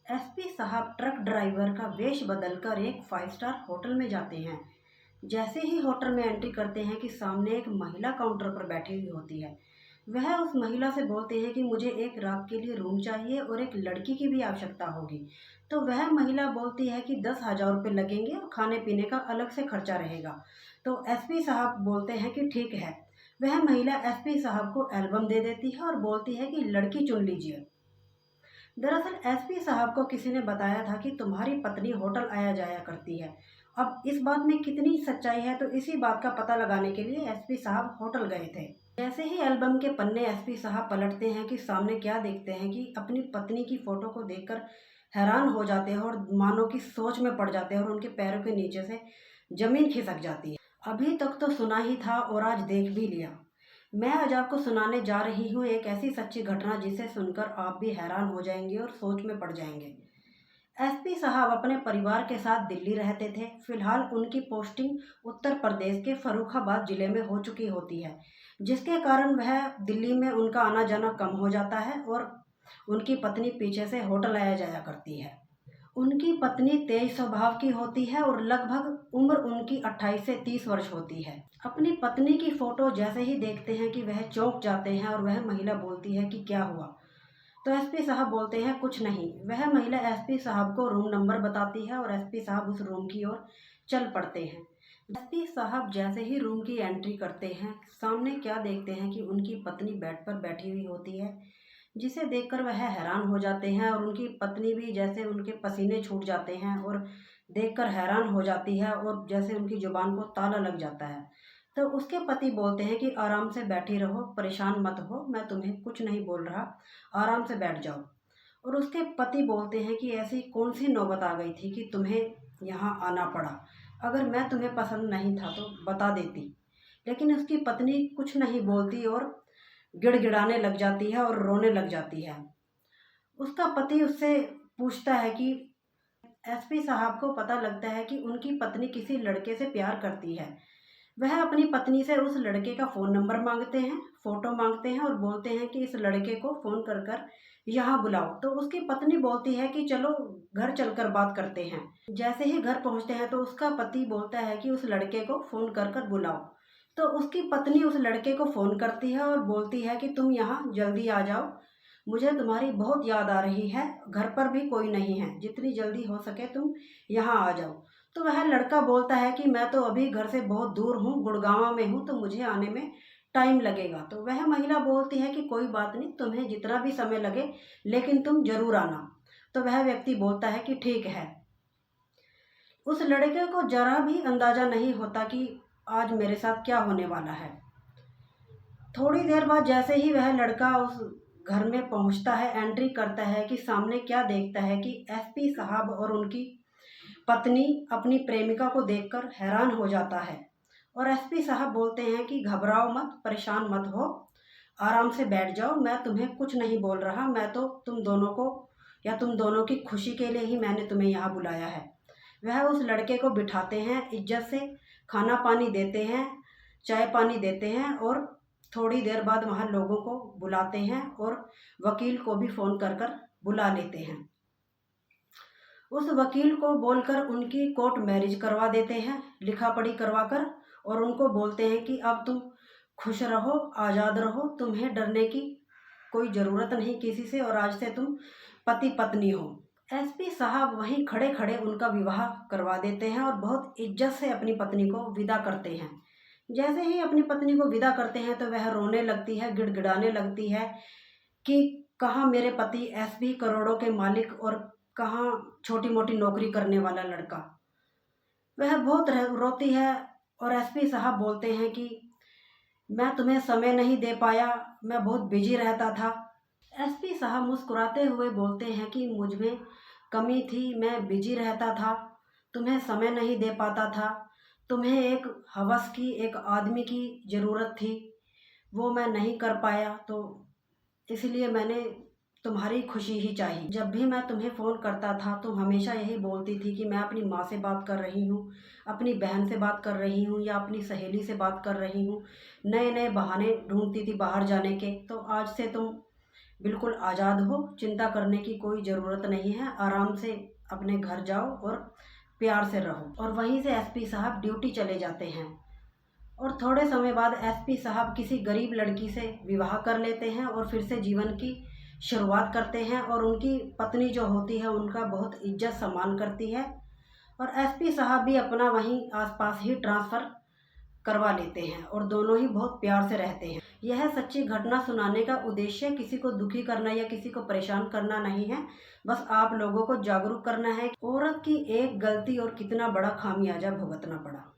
SP साहब truck driver का वेश बदलकर एक 5 स्टार होटल में जाते हैं। जैसे ही होटल में एंट्री करते हैं कि सामने एक महिला काउंटर पर बैठी हुई होती है। वह उस महिला से बोलते हैं कि मुझे एक रात के लिए रूम चाहिए और एक लड़की की भी आवश्यकता होगी। तो वह महिला बोलती है कि 10,000 रुपये लगेंगे और खाने पीने का अलग से खर्चा रहेगा। तो एसपी साहब बोलते हैं कि ठीक है। वह महिला एसपी साहब को एल्बम दे देती है और बोलती है कि लड़की चुन लीजिए। दरअसल एसपी साहब को किसी ने बताया था कि तुम्हारी पत्नी होटल आया जाया करती है। अब इस बात में कितनी सच्चाई है, तो इसी बात का पता लगाने के लिए एसपी साहब होटल गए थे। जैसे ही एल्बम के पन्ने एसपी साहब पलटते हैं कि सामने क्या देखते हैं कि अपनी पत्नी की फोटो को देखकर हैरान हो जाते हैं और मानो की सोच में पड़ जाते हैं और उनके पैरों के नीचे से जमीन खिसक जाती है। अभी तक तो सुना ही था और आज देख भी लिया। मैं आज आपको सुनाने जा रही हूँ एक ऐसी सच्ची घटना जिसे सुनकर आप भी हैरान हो जाएंगे और सोच में पड़ जाएंगे। एसपी साहब अपने परिवार के साथ दिल्ली रहते थे। फिलहाल उनकी पोस्टिंग उत्तर प्रदेश के फर्रुखाबाद जिले में हो चुकी होती है, जिसके कारण वह दिल्ली में उनका आना जाना कम हो जाता है और उनकी पत्नी पीछे से होटल आया जाया करती है। उनकी पत्नी तेज स्वभाव की होती है और लगभग उम्र उनकी 28 से 30 वर्ष होती है। अपनी पत्नी की फोटो जैसे ही देखते हैं कि वह चौंक जाते हैं और वह महिला बोलती है कि क्या हुआ। तो एसपी साहब बोलते हैं कुछ नहीं। वह महिला एसपी साहब को रूम नंबर बताती है और एसपी साहब उस रूम की ओर चल पड़ते हैं। एसपी साहब जैसे ही रूम की एंट्री करते हैं, सामने क्या देखते हैं कि उनकी पत्नी बेड पर बैठी हुई होती है, जिसे देखकर वह हैरान हो जाते हैं और उनकी पत्नी भी जैसे उनके पसीने छूट जाते हैं और देखकर हैरान हो जाती है और जैसे उनकी जुबान को ताला लग जाता है। तो उसके पति बोलते हैं कि आराम से बैठी रहो, परेशान मत हो, मैं तुम्हें कुछ नहीं बोल रहा, आराम से बैठ जाओ। और उसके पति बोलते हैं कि ऐसी कौन सी नौबत आ गई थी कि तुम्हें यहाँ आना पड़ा। अगर मैं तुम्हें पसंद नहीं था तो बता देती। लेकिन उसकी पत्नी कुछ नहीं बोलती और गिड़गिड़ाने लग जाती है और रोने लग जाती है। उसका पति उससे पूछता है कि एसपी साहब को पता लगता है कि उनकी पत्नी किसी लड़के से प्यार करती है। वह अपनी पत्नी से उस लड़के का फ़ोन नंबर मांगते हैं, फ़ोटो मांगते हैं और बोलते हैं कि इस लड़के को फ़ोन कर कर यहाँ बुलाओ। तो उसकी पत्नी बोलती है कि चलो घर चलकर बात करते हैं। जैसे ही घर पहुँचते हैं तो उसका पति बोलता है कि उस लड़के को फ़ोन कर कर बुलाओ। तो उसकी पत्नी उस लड़के को फ़ोन करती है और बोलती है कि तुम यहाँ जल्दी आ जाओ, मुझे तुम्हारी बहुत याद आ रही है, घर पर भी कोई नहीं है, जितनी जल्दी हो सके तुम यहाँ आ जाओ। तो वह लड़का बोलता है कि मैं तो अभी घर से बहुत दूर हूँ, गुड़गांव में हूँ, तो मुझे आने में टाइम लगेगा। तो वह महिला बोलती है कि कोई बात नहीं, तुम्हें जितना भी समय लगे लेकिन तुम जरूर आना। तो वह व्यक्ति बोलता है कि ठीक है। उस लड़के को जरा भी अंदाजा नहीं होता कि आज मेरे साथ क्या होने वाला है। थोड़ी देर बाद जैसे ही वह लड़का उस घर में पहुंचता है, एंट्री करता है कि सामने क्या देखता है कि एसपी साहब और उनकी पत्नी अपनी प्रेमिका को देखकर हैरान हो जाता है। और एसपी साहब बोलते हैं कि घबराओ मत, परेशान मत हो, आराम से बैठ जाओ, मैं तुम्हें कुछ नहीं बोल रहा, मैं तो तुम दोनों को या तुम दोनों की खुशी के लिए ही मैंने तुम्हें यहाँ बुलाया है। वह उस लड़के को बिठाते हैं, इज्जत से खाना पानी देते हैं, चाय पानी देते हैं और थोड़ी देर बाद वहाँ लोगों को बुलाते हैं और वकील को भी फ़ोन कर कर बुला लेते हैं। उस वकील को बोलकर उनकी कोर्ट मैरिज करवा देते हैं, लिखा पढ़ी करवा कर, और उनको बोलते हैं कि अब तुम खुश रहो, आज़ाद रहो, तुम्हें डरने की कोई ज़रूरत नहीं किसी से, और आज से तुम पति पत्नी हो। एसपी साहब वहीं खड़े खड़े उनका विवाह करवा देते हैं और बहुत इज्जत से अपनी पत्नी को विदा करते हैं। जैसे ही अपनी पत्नी को विदा करते हैं तो वह रोने लगती है, गिड़गिड़ाने लगती है कि कहाँ मेरे पति एसपी करोड़ों के मालिक और कहाँ छोटी मोटी नौकरी करने वाला लड़का। वह बहुत रोती है और एसपी साहब बोलते हैं कि मैं तुम्हें समय नहीं दे पाया, मैं बहुत बिजी रहता था। एसपी साहब मुस्कुराते हुए बोलते हैं कि मुझ में कमी थी, मैं बिजी रहता था, तुम्हें समय नहीं दे पाता था, तुम्हें एक हवस की, एक आदमी की ज़रूरत थी, वो मैं नहीं कर पाया, तो इसलिए मैंने तुम्हारी खुशी ही चाहिए। जब भी मैं तुम्हें फ़ोन करता था तुम हमेशा यही बोलती थी कि मैं अपनी माँ से बात कर रही हूँ, अपनी बहन से बात कर रही हूँ या अपनी सहेली से बात कर रही हूँ। नए नए बहाने ढूंढती थी बाहर जाने के। तो आज से तुम बिल्कुल आज़ाद हो, चिंता करने की कोई ज़रूरत नहीं है, आराम से अपने घर जाओ और प्यार से रहो। और वहीं से एसपी साहब ड्यूटी चले जाते हैं। और थोड़े समय बाद एसपी साहब किसी गरीब लड़की से विवाह कर लेते हैं और फिर से जीवन की शुरुआत करते हैं। और उनकी पत्नी जो होती है उनका बहुत इज्जत सम्मान करती है। और एसपी साहब भी अपना वहीं आसपास ही ट्रांसफ़र करवा लेते हैं और दोनों ही बहुत प्यार से रहते हैं। यह सच्ची घटना सुनाने का उद्देश्य किसी को दुखी करना या किसी को परेशान करना नहीं है, बस आप लोगों को जागरूक करना है। औरत की एक गलती और कितना बड़ा खामियाजा भुगतना पड़ा।